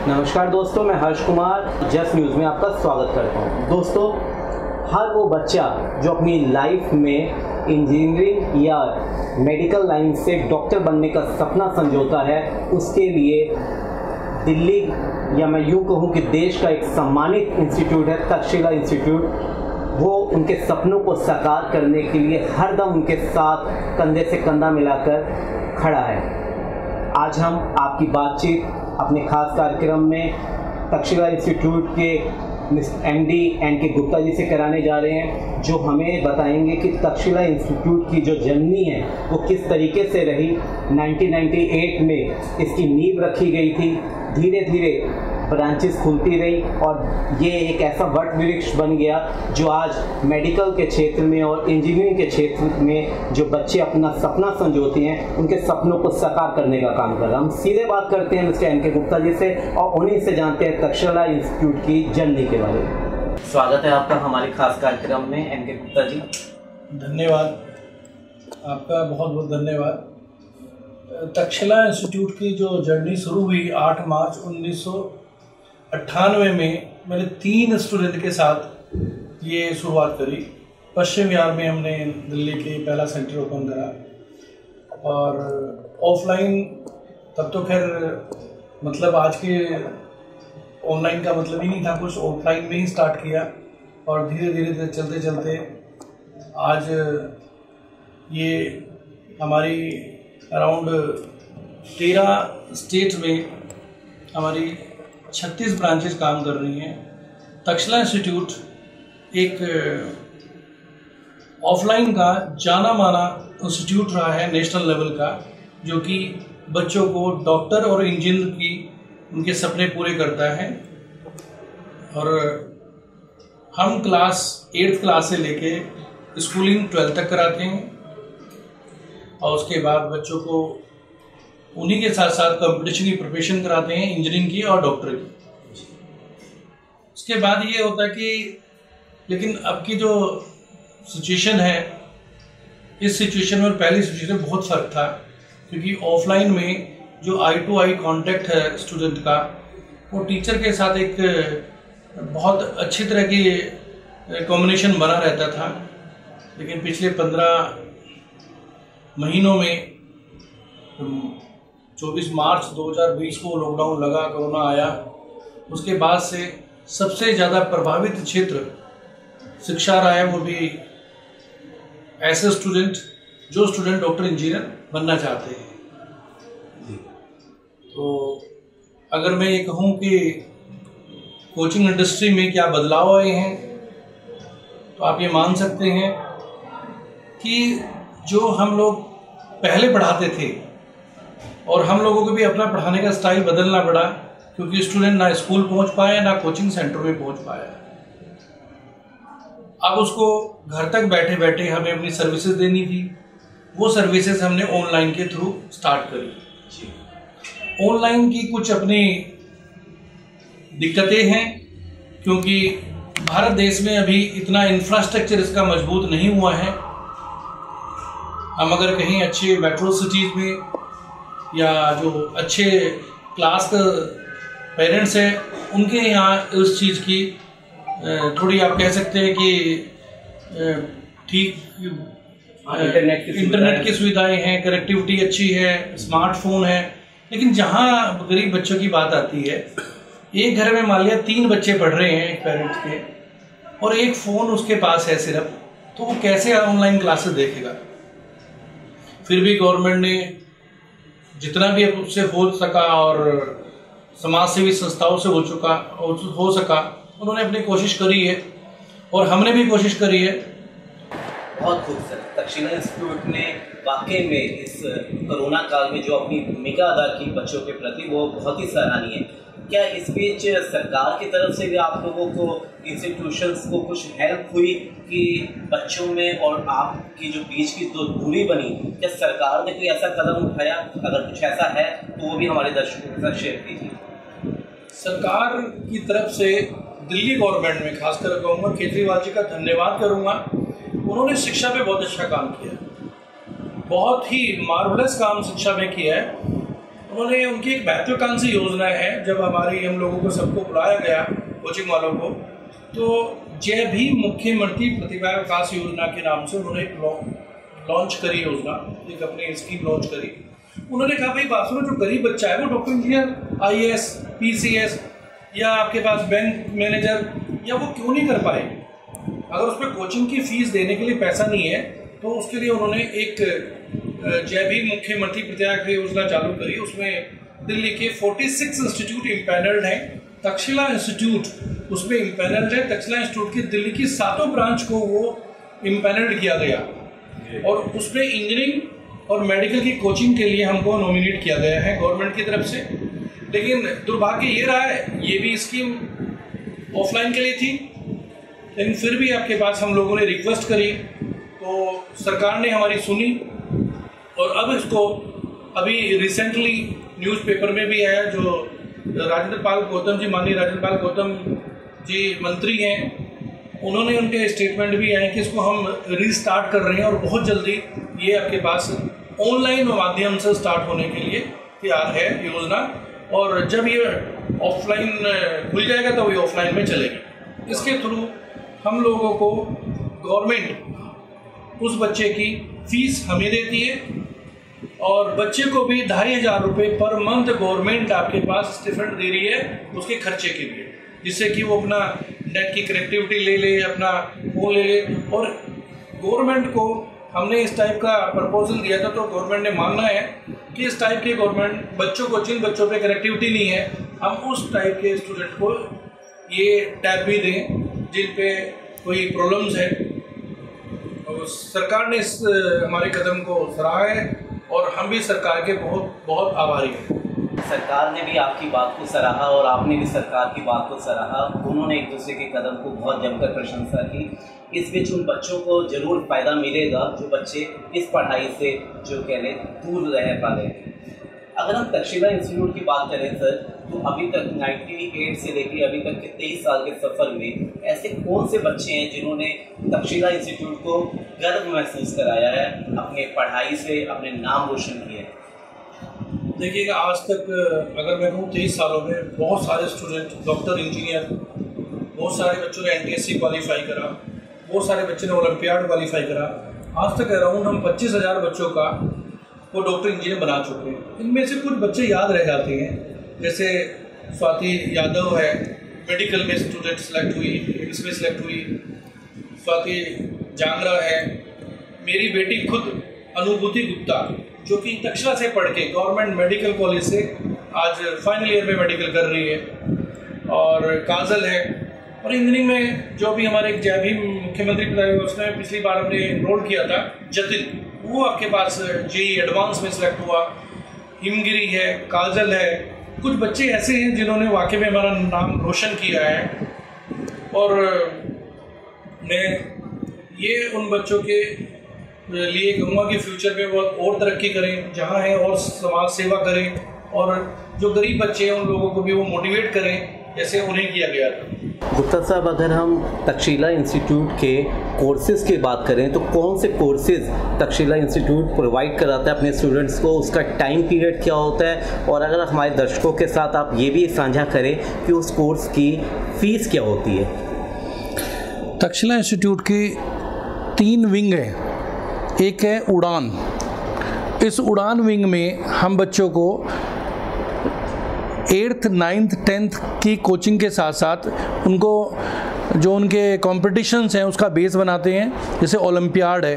नमस्कार दोस्तों, मैं हर्ष कुमार जस्ट न्यूज़ में आपका स्वागत करता हूं। दोस्तों, हर वो बच्चा जो अपनी लाइफ में इंजीनियरिंग या मेडिकल लाइन से डॉक्टर बनने का सपना संजोता है, उसके लिए दिल्ली या मैं यूँ कहूँ कि देश का एक सम्मानित इंस्टीट्यूट है तक्षशिला इंस्टीट्यूट, वो उनके सपनों को साकार करने के लिए हरदम उनके साथ कंधे से कंधा मिलाकर खड़ा है। आज हम आपकी बातचीत अपने खास कार्यक्रम में तक्षशिला इंस्टीट्यूट के MD NK गुप्ता जी से कराने जा रहे हैं, जो हमें बताएंगे कि तक्षशिला इंस्टीट्यूट की जो जर्नी है वो किस तरीके से रही। 1998 में इसकी नींव रखी गई थी, धीरे धीरे ब्रांचेस खुलती रही और ये एक ऐसा वट वृक्ष बन गया जो आज मेडिकल के क्षेत्र में और इंजीनियरिंग के क्षेत्र में जो बच्चे अपना सपना संजोते हैं, उनके सपनों को साकार करने का काम कर रहा है। हम सीधे बात करते हैं मिस्टर NK गुप्ता जी से और उन्हीं से जानते हैं तक्षशिला इंस्टीट्यूट की जर्नी के बारे में। स्वागत है आपका हमारे खास कार्यक्रम में NK गुप्ता जी। धन्यवाद, आपका बहुत बहुत धन्यवाद। तक्षशिला इंस्टीट्यूट की जो जर्नी शुरू हुई 8 मार्च 1998 में मैंने 3 स्टूडेंट के साथ ये शुरुआत करी। पश्चिम विहार में हमने दिल्ली के पहला सेंटर ओपन करा और ऑफलाइन, तब तो खैर मतलब आज के ऑनलाइन का मतलब ही नहीं था, कुछ ऑफलाइन में ही स्टार्ट किया और धीरे धीरे चलते चलते आज ये हमारी अराउंड 13 स्टेट में हमारी 36 ब्रांचेस काम कर रही हैं। तक्षशिला इंस्टीट्यूट एक ऑफलाइन का जाना माना इंस्टीट्यूट रहा है नेशनल लेवल का, जो कि बच्चों को डॉक्टर और इंजीनियर की उनके सपने पूरे करता है। और हम क्लास 8th क्लास से लेके स्कूलिंग 12th तक कराते हैं और उसके बाद बच्चों को उन्हीं के साथ साथ कंपटीशन की प्रिपरेशन कराते हैं, इंजीनियरिंग की और डॉक्टर की। उसके बाद ये होता है कि लेकिन अब की जो सिचुएशन है, इस सिचुएशन में पहली सिचुएशन में बहुत फ़र्क था, क्योंकि ऑफलाइन में जो आई टू आई कांटेक्ट है स्टूडेंट का, वो टीचर के साथ एक बहुत अच्छी तरह की कॉम्बिनेशन बना रहता था। लेकिन पिछले 15 महीनों में 24 मार्च 2020 को लॉकडाउन लगा, कोरोना आया, उसके बाद से सबसे ज़्यादा प्रभावित क्षेत्र शिक्षा रहा है, वो भी ऐसे स्टूडेंट जो स्टूडेंट डॉक्टर इंजीनियर बनना चाहते हैं। तो अगर मैं ये कहूँ कि कोचिंग इंडस्ट्री में क्या बदलाव आए हैं, तो आप ये मान सकते हैं कि जो हम लोग पहले पढ़ाते थे और हम लोगों को भी अपना पढ़ाने का स्टाइल बदलना पड़ा, क्योंकि स्टूडेंट ना स्कूल पहुंच पाया ना कोचिंग सेंटर में पहुंच पाया। अब उसको घर तक बैठे बैठे हमें अपनी सर्विसेज देनी थी। वो सर्विसेज हमने ऑनलाइन के थ्रू स्टार्ट करी। ऑनलाइन की कुछ अपनी दिक्कतें हैं, क्योंकि भारत देश में अभी इतना इंफ्रास्ट्रक्चर इसका मजबूत नहीं हुआ है। हम अगर कहीं अच्छे मेट्रो सिटीज़ में या जो अच्छे क्लास का पेरेंट्स हैं, उनके यहाँ उस चीज़ की थोड़ी आप कह सकते हैं कि ठीक इंटरनेट की सुविधाएं हैं, कनेक्टिविटी अच्छी है, स्मार्टफोन है। लेकिन जहाँ गरीब बच्चों की बात आती है, एक घर में मान लिया 3 बच्चे पढ़ रहे हैं एक पेरेंट्स के, और एक फ़ोन उसके पास है सिर्फ, तो वो कैसे ऑनलाइन क्लासेस देखेगा। फिर भी गवर्नमेंट ने जितना भी उससे हो सका और समाज सेवी संस्थाओं से हो सका, उन्होंने अपनी कोशिश करी है और हमने भी कोशिश करी है। बहुत खूब सर, तक्षशिला इंस्टीट्यूट ने वाकई में इस कोरोना काल में जो अपनी भूमिका अदा की बच्चों के प्रति, वो बहुत ही सराहनीय है। क्या इस बीच सरकार की तरफ से भी आप लोगों को, इंस्टीट्यूशंस को कुछ हेल्प हुई कि बच्चों में और आपकी जो बीच की जो दूरी बनी, क्या सरकार ने कोई ऐसा कदम उठाया? अगर कुछ ऐसा है तो वो भी हमारे दर्शकों के साथ शेयर कीजिए। सरकार की तरफ से दिल्ली गवर्नमेंट में खासकर कहूँगा, केजरीवाल जी का धन्यवाद करूँगा। उन्होंने शिक्षा पे बहुत अच्छा काम किया, बहुत ही मार्वलस काम शिक्षा में किया है। उन्होंने उनकी एक महत्वाकांक्षी योजना है, जब हम लोगों को सबको बुलाया गया कोचिंग वालों को, तो जय भीम मुख्यमंत्री प्रतिभा विकास योजना के नाम से उन्होंने एक लॉन्च करी योजना, एक अपनी स्कीम लॉन्च करी। उन्होंने कहा भाई बात सुनो, जो गरीब बच्चा है वो डॉक्टर इंजीनियर, IAS, PCS या आपके पास बैंक मैनेजर या वो क्यों नहीं कर पाए। अगर उसमें कोचिंग की फीस देने के लिए पैसा नहीं है तो उसके लिए उन्होंने एक जय भीम मुख्यमंत्री प्रतिभा योजना चालू करी। उसमें दिल्ली के 46 इंस्टीट्यूट इम्पैनल्ड हैं, तक्षशिला इंस्टीट्यूट उसमें इम्पैनल्ड है। तक्षशिला इंस्टीट्यूट की दिल्ली की 7 ब्रांच को वो इम्पैनल्ड किया गया और उसमें इंजीनियरिंग और मेडिकल की कोचिंग के लिए हमको नॉमिनेट किया गया है गवर्नमेंट की तरफ से। लेकिन दुर्भाग्य ये रहा है, ये भी स्कीम ऑफलाइन के लिए थी, लेकिन फिर भी आपके पास हम लोगों ने रिक्वेस्ट करी तो सरकार ने हमारी सुनी और अब इसको अभी रिसेंटली न्यूज़पेपर में भी है, जो राजेंद्र पाल गौतम जी, माननीय राजेंद्र पाल गौतम जी मंत्री हैं, उन्होंने उनके स्टेटमेंट भी आए कि इसको हम रीस्टार्ट कर रहे हैं और बहुत जल्दी ये आपके पास ऑनलाइन माध्यम से स्टार्ट होने के लिए तैयार है योजना। और जब ये ऑफलाइन खुल जाएगा तो ये ऑफलाइन में चलेगी। इसके थ्रू हम लोगों को गवर्नमेंट उस बच्चे की फीस हमें देती है और बच्चे को भी 2500 रुपये पर मंथ गवर्नमेंट आपके पास स्टिपेंड दे रही है उसके खर्चे के लिए, जिससे कि वो अपना नेट की कनेक्टिविटी ले ले, अपना फोन ले ले। और गवर्नमेंट को हमने इस टाइप का प्रपोजल दिया था तो गवर्नमेंट ने मानना है कि इस टाइप के गवर्नमेंट बच्चों को, जिन बच्चों पे कनेक्टिविटी नहीं है, हम उस टाइप के स्टूडेंट को ये टैब भी दें जिन पे कोई प्रॉब्लम्स है। और सरकार ने इस हमारे कदम को सराहा है और हम भी सरकार के बहुत बहुत आभारी हैं। सरकार ने भी आपकी बात को सराहा और आपने भी सरकार की बात को सराहा। दोनों ने एक दूसरे के कदम को बहुत जमकर प्रशंसा की। इस बीच उन बच्चों को जरूर फ़ायदा मिलेगा जो बच्चे इस पढ़ाई से जो कह लें दूर रह पा रहे हैं। अगर हम तक्षशिला इंस्टीट्यूट की बात करें सर, तो अभी तक 98 से लेकर अभी तक के 23 साल के सफ़र में ऐसे कौन से बच्चे हैं जिन्होंने तक्षशिला इंस्टीट्यूट को गर्व महसूस कराया है, अपने पढ़ाई से अपने नाम रोशन किए हैं? देखिएगा, आज तक अगर मैं कहूँ 23 सालों में बहुत सारे स्टूडेंट डॉक्टर, इंजीनियर, बहुत सारे बच्चों ने NTSC क्वालिफाई करा, बहुत सारे बच्चे ने ओलंपियाड क्वालिफाई करा। आज तक अराउंड हम 25,000 बच्चों का वो डॉक्टर इंजीनियर बना चुके हैं। इनमें से कुछ बच्चे याद रह जाते हैं, जैसे स्वाति यादव है, मेडिकल में स्टूडेंट सेलेक्ट हुई, इसमें सेलेक्ट हुई। स्वाति जांगरा है, मेरी बेटी खुद अनुभूति गुप्ता जो कि तक्षशिला से पढ़ के गवर्नमेंट मेडिकल कॉलेज से आज फाइनल ईयर में मेडिकल कर रही है, और काजल है। और इंजीनियरिंग में जो भी हमारे जय भीम मुख्यमंत्री उसने पिछली बार हमने एनरोल किया था, जतिन, वो आपके पास JEE एडवांस में सिलेक्ट हुआ। हिमगिरी है, काजल है, कुछ बच्चे ऐसे हैं जिन्होंने वाकई में हमारा नाम रोशन किया है। और मैं ये उन बच्चों के लिए कहूँगा कि फ्यूचर में वो और तरक्की करें, जहाँ है और समाज सेवा करें, और जो गरीब बच्चे हैं उन लोगों को भी वो मोटिवेट करें जैसे उन्हें किया गया था। गुप्ता साहब, अगर हम तक्षशिला इंस्टीट्यूट के कोर्सेज़ की बात करें तो कौन से कोर्सेज़ तक्षशिला इंस्टीट्यूट प्रोवाइड कराता है अपने स्टूडेंट्स को, उसका टाइम पीरियड क्या होता है, और अगर हमारे दर्शकों के साथ आप ये भी साझा करें कि उस कोर्स की फ़ीस क्या होती है? तक्षशिला इंस्टीट्यूट की 3 विंग है। एक है उड़ान। इस उड़ान विंग में हम बच्चों को 8th, 9th, 10th की कोचिंग के साथ साथ उनको जो उनके कॉम्पिटिशन्स हैं उसका बेस बनाते हैं। जैसे ओलंपियाड है,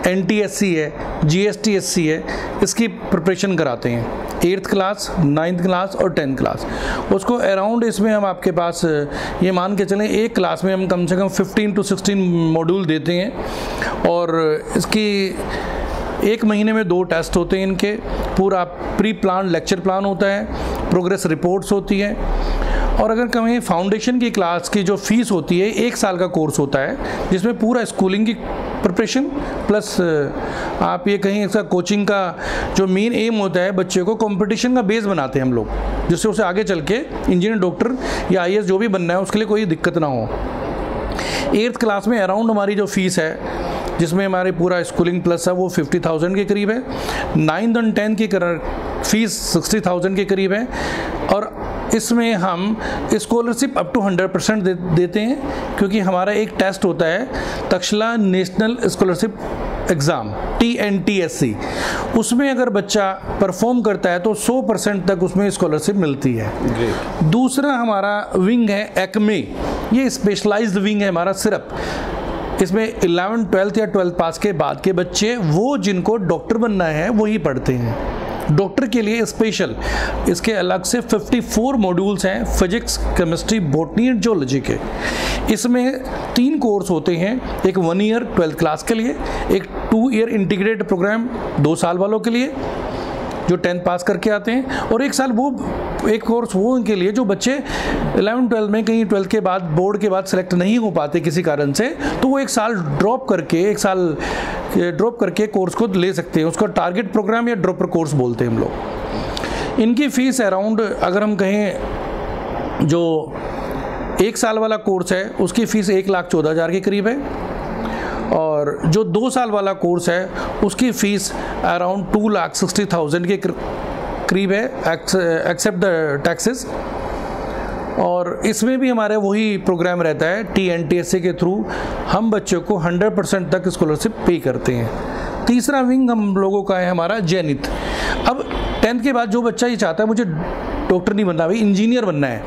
NTSC है, GSTSC है, इसकी प्रिपरेशन कराते हैं। 8th क्लास, 9th क्लास और 10th क्लास, उसको अराउंड इसमें हम आपके पास ये मान के चलें एक क्लास में हम कम से कम 15 to 16 मॉड्यूल देते हैं। और इसकी 1 महीने में 2 टेस्ट होते हैं इनके, पूरा प्री प्लान लेक्चर प्लान होता है, प्रोग्रेस रिपोर्ट्स होती है। और अगर कहें फाउंडेशन की क्लास की जो फीस होती है, 1 साल का कोर्स होता है जिसमें पूरा स्कूलिंग की प्रिपरेशन प्लस आप ये कहीं इसका कोचिंग का जो मेन एम होता है, बच्चे को कंपटीशन का बेस बनाते हैं हम लोग, जिससे उसे आगे चल के इंजीनियर, डॉक्टर या IAS जो भी बनना है उसके लिए कोई दिक्कत ना हो। 8th क्लास में अराउंड हमारी जो फीस है जिसमें हमारे पूरा स्कूलिंग प्लस है वो 50,000 के करीब है। 9th और 10th की फीस 60,000 के करीब है, और इसमें हम स्कॉलरशिप अप टू 100% देते हैं, क्योंकि हमारा एक टेस्ट होता है Takshashila national scholarship exam TNTSC, उसमें अगर बच्चा परफॉर्म करता है तो 100% तक उसमें स्कॉलरशिप मिलती है। दूसरा हमारा विंग है एक्मे, ये स्पेशलाइज्ड विंग है हमारा सिर्फ। इसमें 11th 12th या 12th पास के बाद के बच्चे, वो जिनको डॉक्टर बनना है वही पढ़ते हैं। डॉक्टर के लिए स्पेशल इसके अलग से 54 मॉड्यूल्स हैं, physics, chemistry, botany and geology के। इसमें 3 कोर्स होते हैं, एक 1 ईयर 12th क्लास के लिए, एक 2 ईयर इंटीग्रेटेड प्रोग्राम 2 साल वालों के लिए जो 10th पास करके आते हैं, और एक कोर्स वो उनके लिए जो बच्चे 11th 12th में कहीं 12th के बाद बोर्ड के बाद सेलेक्ट नहीं हो पाते किसी कारण से, तो वो एक साल ड्रॉप करके कोर्स को ले सकते हैं। उसका टारगेट प्रोग्राम या ड्रॉपर कोर्स बोलते हैं हम लोग। इनकी फ़ीस अराउंड, अगर हम कहें जो 1 साल वाला कोर्स है उसकी फ़ीस 1,14,000 के करीब है, और जो 2 साल वाला कोर्स है उसकी फ़ीस अराउंड 2,60,000 के करीब है एक्सेप्ट द टैक्सेस। और इसमें भी हमारे वही प्रोग्राम रहता है, TNTSC के थ्रू हम बच्चों को 100% तक स्कॉलरशिप पे करते हैं। तीसरा विंग हम लोगों का है हमारा जैनित। अब 10th के बाद जो बच्चा ये चाहता है मुझे डॉक्टर नहीं बनना, भाई इंजीनियर बनना है,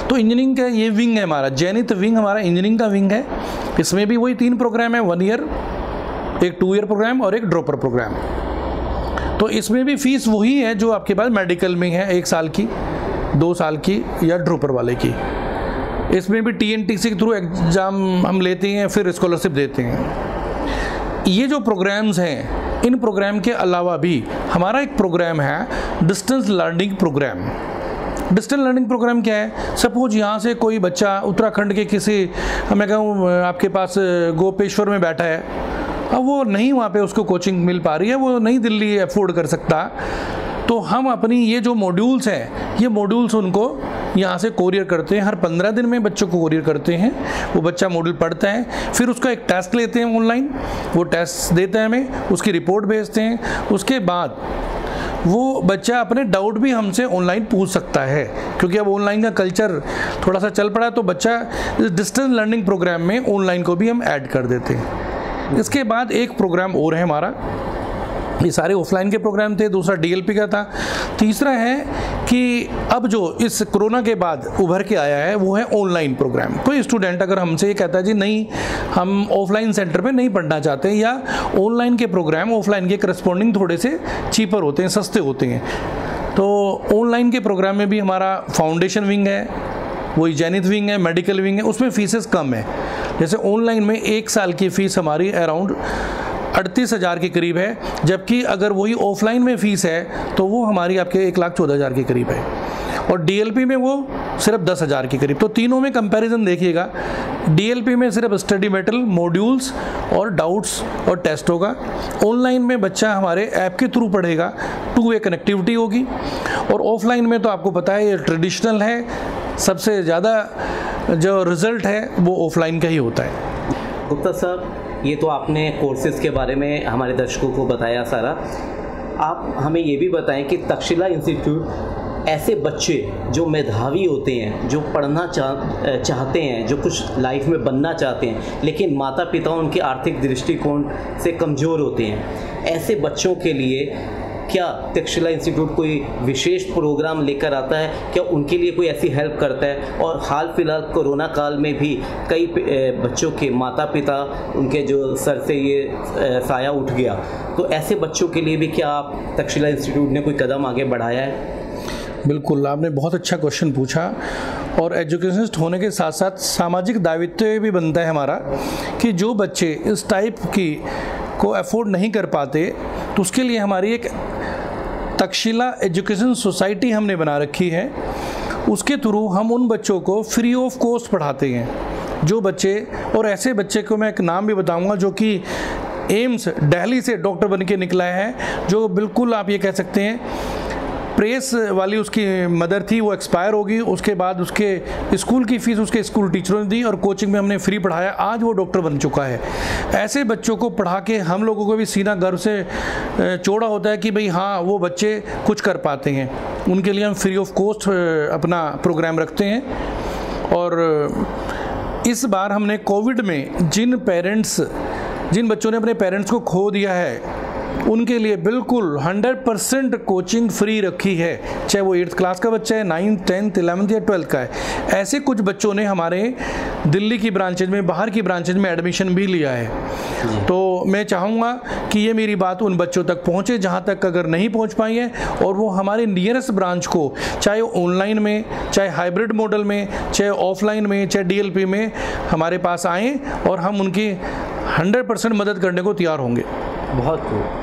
तो इंजीनियरिंग का ये विंग है हमारा जैनित विंग, हमारा इंजीनियरिंग का विंग है। इसमें भी वही 3 प्रोग्राम है, 1 ईयर, एक 2 ईयर प्रोग्राम और एक ड्रॉपर प्रोग्राम। तो इसमें भी फीस वही है जो आपके पास मेडिकल में है, 1 साल की, 2 साल की या ड्रॉपर वाले की। इसमें भी TNTSC के थ्रू एग्ज़ाम हम लेते हैं, फिर स्कॉलरशिप देते हैं। ये जो प्रोग्राम्स हैं, इन प्रोग्राम के अलावा भी हमारा एक प्रोग्राम है distance learning programme. Distance learning programme क्या है? सपोज यहाँ से कोई बच्चा उत्तराखंड के किसी, मैं कहूँ आपके पास गोपेश्वर में बैठा है, अब वो नहीं वहाँ पे उसको कोचिंग मिल पा रही है, वो नहीं दिल्ली अफोर्ड कर सकता, तो हम अपनी ये जो मॉड्यूल्स हैं, ये मॉड्यूल्स उनको यहाँ से कोरियर करते हैं। हर 15 दिन में बच्चों को कोरियर करते हैं, वो बच्चा मॉड्यूल पढ़ता है, फिर उसका एक टेस्ट लेते हैं ऑनलाइन, वो टेस्ट देता है हमें, उसकी रिपोर्ट भेजते हैं। उसके बाद वो बच्चा अपने डाउट भी हमसे ऑनलाइन पूछ सकता है, क्योंकि अब ऑनलाइन का कल्चर थोड़ा सा चल पड़ा, तो बच्चा इस डिस्टेंस लर्निंग प्रोग्राम में ऑनलाइन को भी हम ऐड कर देते हैं। इसके बाद एक प्रोग्राम और है हमारा, ये सारे ऑफलाइन के प्रोग्राम थे, दूसरा DLP का था। तीसरा है कि अब जो इस कोरोना के बाद उभर के आया है वो है ऑनलाइन प्रोग्राम। कोई स्टूडेंट अगर हमसे ये कहता है जी नहीं, हम ऑफलाइन सेंटर पे नहीं पढ़ना चाहते, या ऑनलाइन के प्रोग्राम ऑफलाइन के करस्पॉन्डिंग थोड़े से चीपर होते हैं, सस्ते होते हैं, तो ऑनलाइन के प्रोग्राम में भी हमारा फाउंडेशन विंग है, वही जैनित विंग है, मेडिकल विंग है, उसमें फीसेस कम है। जैसे ऑनलाइन में 1 साल की फ़ीस हमारी अराउंड 38,000 के करीब है, जबकि अगर वही ऑफलाइन में फ़ीस है तो वो हमारी आपके 1,14,000 के करीब है, और DLP में वो सिर्फ 10,000 के करीब। तो तीनों में कंपैरिजन देखिएगा, DLP में सिर्फ स्टडी मटेरियल, मॉड्यूल्स और डाउट्स और टेस्ट होगा। ऑनलाइन में बच्चा हमारे ऐप के थ्रू पढ़ेगा, 2 वे कनेक्टिविटी होगी, और ऑफलाइन में तो आपको पता है ये ट्रेडिशनल है, सबसे ज़्यादा जो रिज़ल्ट है वो ऑफलाइन का ही होता है। गुप्ता साहब, ये तो आपने कोर्सेज़ के बारे में हमारे दर्शकों को बताया सारा। आप हमें ये भी बताएं कि तक्षशिला इंस्टीट्यूट ऐसे बच्चे जो मेधावी होते हैं, जो पढ़ना चाहते हैं, जो कुछ लाइफ में बनना चाहते हैं, लेकिन माता पिता उनके आर्थिक दृष्टिकोण से कमज़ोर होते हैं, ऐसे बच्चों के लिए क्या तक्षशिला इंस्टीट्यूट कोई विशेष प्रोग्राम लेकर आता है? क्या उनके लिए कोई ऐसी हेल्प करता है? और हाल फिलहाल कोरोना काल में भी कई बच्चों के माता पिता, उनके जो सर से ये साया उठ गया, तो ऐसे बच्चों के लिए भी क्या आप तक्षशिला इंस्टीट्यूट ने कोई कदम आगे बढ़ाया है? बिल्कुल, आपने बहुत अच्छा क्वेश्चन पूछा, और एजुकेशनिस्ट होने के साथ साथ सामाजिक दायित्व भी बनता है हमारा कि जो बच्चे इस टाइप की को अफोर्ड नहीं कर पाते, तो उसके लिए हमारी एक तक्षशिला एजुकेशन सोसाइटी हमने बना रखी है। उसके थ्रू हम उन बच्चों को फ्री ऑफ कॉस्ट पढ़ाते हैं। जो बच्चे, और ऐसे बच्चे को मैं एक नाम भी बताऊंगा जो कि एम्स दिल्ली से डॉक्टर बन के निकला है, जो बिल्कुल आप ये कह सकते हैं प्रेस वाली उसकी मदर थी, वो एक्सपायर होगी। उसके बाद उसके स्कूल की फ़ीस उसके स्कूल टीचरों ने दी और कोचिंग में हमने फ्री पढ़ाया। आज वो डॉक्टर बन चुका है। ऐसे बच्चों को पढ़ा के हम लोगों को भी सीना गर्व से चौड़ा होता है कि भाई हाँ, वो बच्चे कुछ कर पाते हैं। उनके लिए हम फ्री ऑफ कॉस्ट अपना प्रोग्राम रखते हैं। और इस बार हमने कोविड में जिन बच्चों ने अपने पेरेंट्स को खो दिया है, उनके लिए बिल्कुल 100% कोचिंग फ्री रखी है, चाहे वो 8th क्लास का बच्चा है, 9th 10th 11th या 12th का है। ऐसे कुछ बच्चों ने हमारे दिल्ली की ब्रांचेज में, बाहर की ब्रांचेज में एडमिशन भी लिया है। तो मैं चाहूँगा कि ये मेरी बात उन बच्चों तक पहुँचे जहाँ तक अगर नहीं पहुँच पाई है, और वो हमारे नियरेस्ट ब्रांच को, चाहे ऑनलाइन में, चाहे हाइब्रिड मॉडल में, चाहे ऑफलाइन में, चाहे DLP में हमारे पास आएँ और हम उनकी 100% मदद करने को तैयार होंगे। बहुत खूब।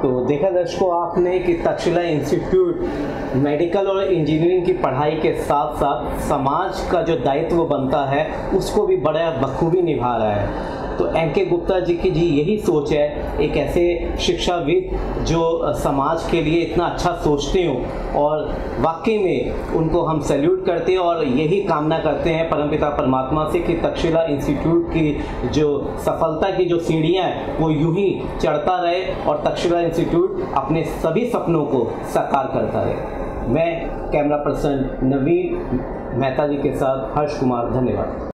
तो देखा दर्शकों आपने कि तक्षशिला इंस्टीट्यूट मेडिकल और इंजीनियरिंग की पढ़ाई के साथ साथ समाज का जो दायित्व बनता है उसको भी बड़ा बखूबी निभा रहा है। तो MK गुप्ता जी की यही सोच है, एक ऐसे शिक्षाविद जो समाज के लिए इतना अच्छा सोचते हो, और वाकई में उनको हम सैल्यूट करते हैं और यही कामना करते हैं परमपिता परमात्मा से कि तक्षशिला इंस्टीट्यूट की जो सफलता की जो सीढ़ियाँ हैं वो यूं ही चढ़ता रहे और तक्षशिला इंस्टीट्यूट अपने सभी सपनों को साकार करता रहे। मैं कैमरा पर्सन नवीन मेहता जी के साथ हर्ष कुमार, धन्यवाद।